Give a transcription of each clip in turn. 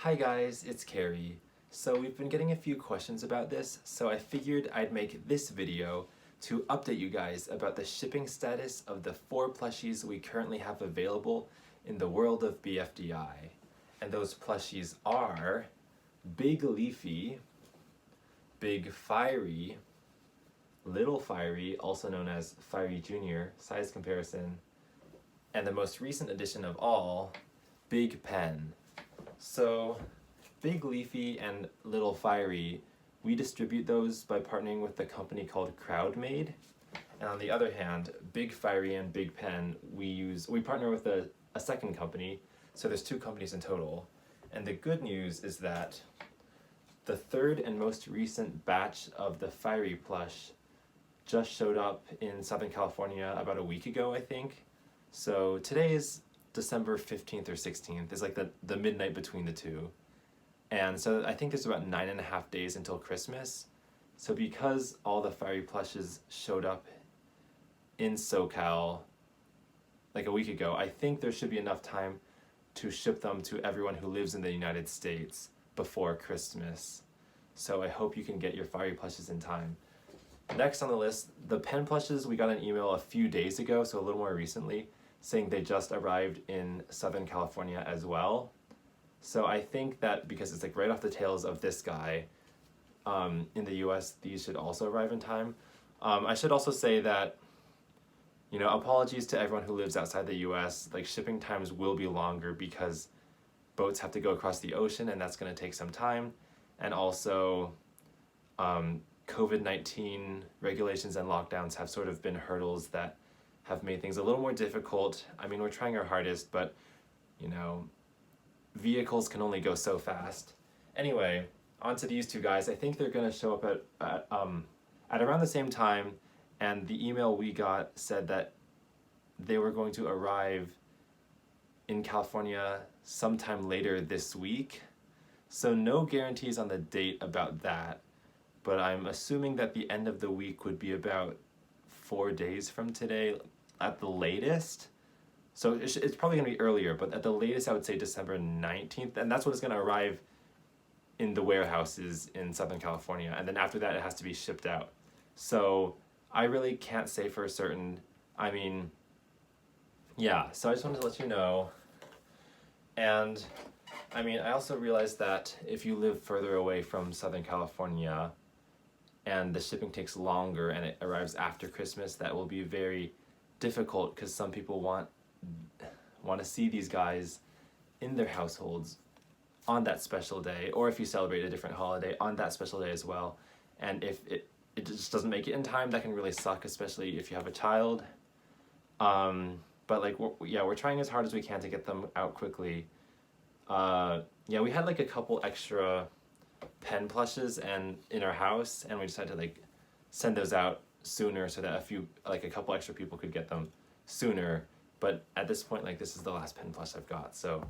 Hi guys, it's Carrie. So we've been getting a few questions about this, so I figured I'd make this video to update you guys about the shipping status of the 4 plushies we currently have available in the world of BFDI. And those plushies are Big Leafy, Big Fiery, Little Fiery, also known as Fiery Junior, size comparison, and the most recent addition of all, Big Pen. So, Big Leafy and Little Fiery, we distribute those by partnering with a company called CrowdMade. And on the other hand, Big Fiery and Big Pen, we partner with a second company, so there's 2 companies in total. And the good news is that the third and most recent batch of the Fiery plush just showed up in Southern California about a week ago, I think. So today is December 15th or 16th. It's like the midnight between the two. And so I think there's about 9.5 days until Christmas. So because all the Fiery plushes showed up in SoCal like a week ago, I think there should be enough time to ship them to everyone who lives in the United States before Christmas. So I hope you can get your Fiery plushes in time. Next on the list, the pen plushes, we got an email a few days ago, so a little more recently, saying they just arrived in Southern California as well. So I think that because it's like right off the tails of this guy, in the US, these should also arrive in time. I should also say that, you know, apologies to everyone who lives outside the US, like shipping times will be longer because boats have to go across the ocean and that's gonna take some time. And also, COVID-19 regulations and lockdowns have sort of been hurdles that have made things a little more difficult. I mean, we're trying our hardest, but, you know, vehicles can only go so fast. Anyway, on to these 2 guys. I think they're going to show up at around the same time, and the email we got said that they were going to arrive in California sometime later this week. So no guarantees on the date about that, but I'm assuming that the end of the week would be about 4 days from today at the latest. So it's probably going to be earlier, but at the latest I would say December 19th, and that's when it's going to arrive in the warehouses in Southern California, and then after that it has to be shipped out. So I really can't say for certain. I mean, yeah, so I just wanted to let you know. And I mean, I also realized that if you live further away from Southern California and the shipping takes longer and it arrives after Christmas, that will be very difficult because some people want to see these guys in their households on that special day, or if you celebrate a different holiday on that special day as well. And if it just doesn't make it in time, that can really suck, especially if you have a child. But like, we're trying as hard as we can to get them out quickly. Yeah, we had like a couple extra pen plushes and in our house, and we decided to like send those out sooner so that a couple extra people could get them sooner. But at this point, like, this is the last pen plush I've got, so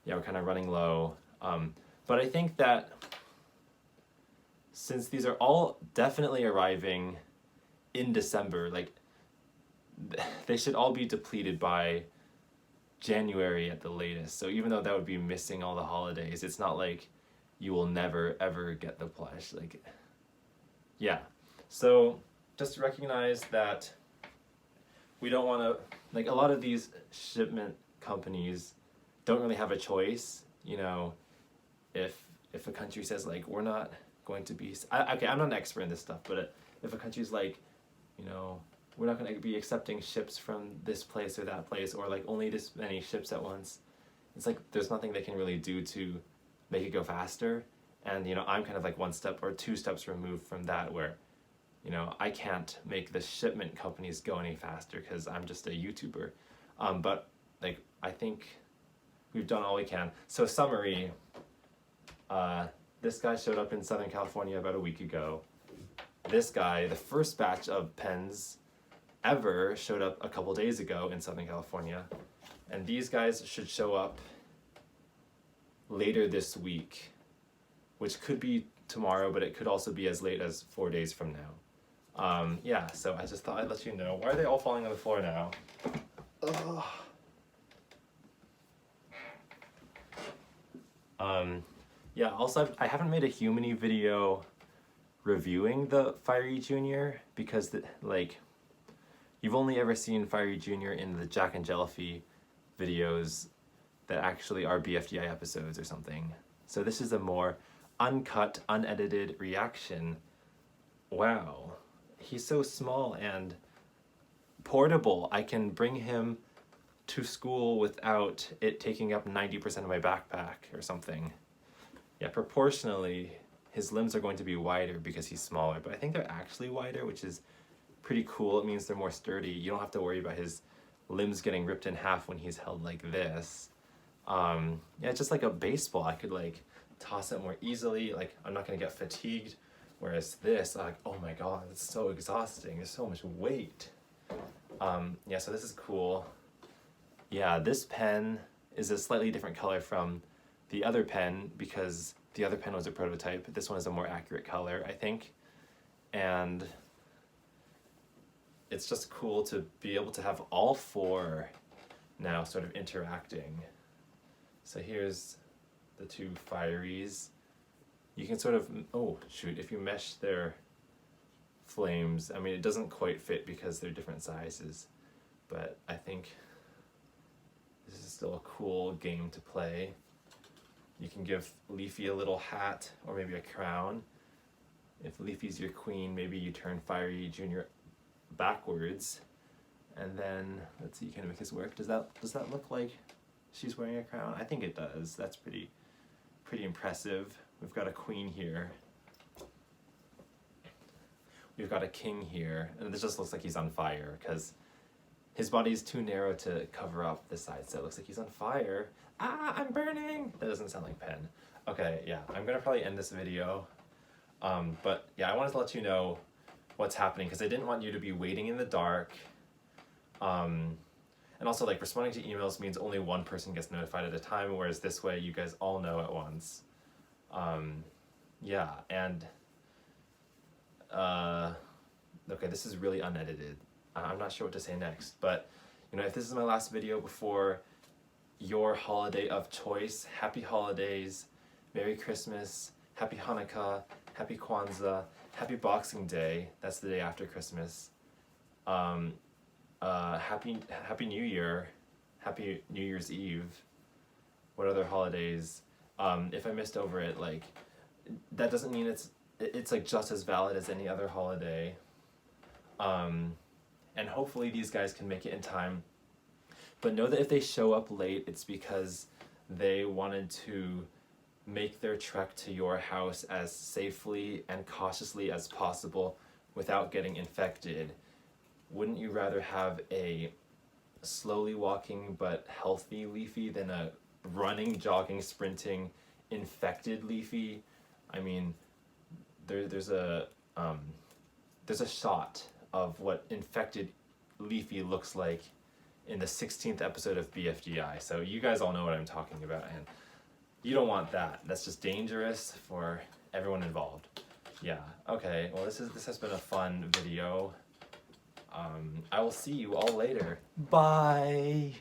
yeah, we're kind of running low. But I think that since these are all definitely arriving in December, like, they should all be depleted by January at the latest. So even though that would be missing all the holidays, it's not like you will never ever get the plush. Like, yeah. So just recognize that we don't want to, like, a lot of these shipment companies don't really have a choice. You know, if a country says like, we're not going to be, okay, I'm not an expert in this stuff, but if a country's like, you know, we're not going to be accepting ships from this place or that place, or like only this many ships at once, it's like there's nothing they can really do to make it go faster. And, you know, I'm kind of like 1 step or 2 steps removed from that, where, you know, I can't make the shipment companies go any faster because I'm just a YouTuber. But like, I think we've done all we can. So summary, this guy showed up in Southern California about a week ago. This guy, the first batch of pens ever, showed up a couple days ago in Southern California. And these guys should show up later this week, which could be tomorrow, but it could also be as late as 4 days from now. Yeah, so I just thought I'd let you know. Why are they all falling on the floor now? Ugh. Yeah, also I haven't made a humany video reviewing the Fiery Junior because like you've only ever seen Fiery Junior in the Jack and Jellyfy videos that actually are BFDI episodes or something. So this is a more uncut, unedited reaction. Wow, he's so small and portable. I can bring him to school without it taking up 90% of my backpack or something. Yeah, proportionally, his limbs are going to be wider because he's smaller, but I think they're actually wider, which is pretty cool. It means they're more sturdy. You don't have to worry about his limbs getting ripped in half when he's held like this. Yeah, it's just like a baseball. I could like toss it more easily. Like I'm not gonna get fatigued. Whereas this, like, oh my god, it's so exhausting. There's so much weight. Yeah, so this is cool. Yeah, this pen is a slightly different color from the other pen because the other pen was a prototype. This one is a more accurate color, I think. And it's just cool to be able to have all four now sort of interacting. So here's the two Firies. You can sort of, oh shoot, if you mesh their flames, I mean it doesn't quite fit because they're different sizes, but I think this is still a cool game to play. You can give Leafy a little hat or maybe a crown. If Leafy's your queen, maybe you turn Fiery Junior backwards, and then let's see, can I make this work? Does that look like she's wearing a crown? I think it does. That's pretty impressive. We've got a queen here. We've got a king here, and this just looks like he's on fire because his body is too narrow to cover up the side, so it looks like he's on fire. Ah, I'm burning! That doesn't sound like pen. Okay, yeah, I'm gonna probably end this video. But yeah, I wanted to let you know what's happening because I didn't want you to be waiting in the dark. And also, like, responding to emails means only one person gets notified at a time, whereas this way you guys all know at once. Yeah, and okay, this is really unedited. I'm not sure what to say next, but you know, if this is my last video before your holiday of choice, happy holidays, Merry Christmas, Happy Hanukkah, Happy Kwanzaa, Happy Boxing Day, that's the day after Christmas, Happy New Year, Happy New Year's Eve, what other holidays, if I missed over it, like, that doesn't mean it's like just as valid as any other holiday, and hopefully these guys can make it in time. But know that if they show up late, it's because they wanted to make their trek to your house as safely and cautiously as possible without getting infected. Wouldn't you rather have a slowly walking but healthy Leafy than a running, jogging, sprinting, infected Leafy? I mean, there's a shot of what infected Leafy looks like in the 16th episode of BFDI. So you guys all know what I'm talking about, and you don't want that. That's just dangerous for everyone involved. Yeah, okay, well this has been a fun video. I will see you all later. Bye!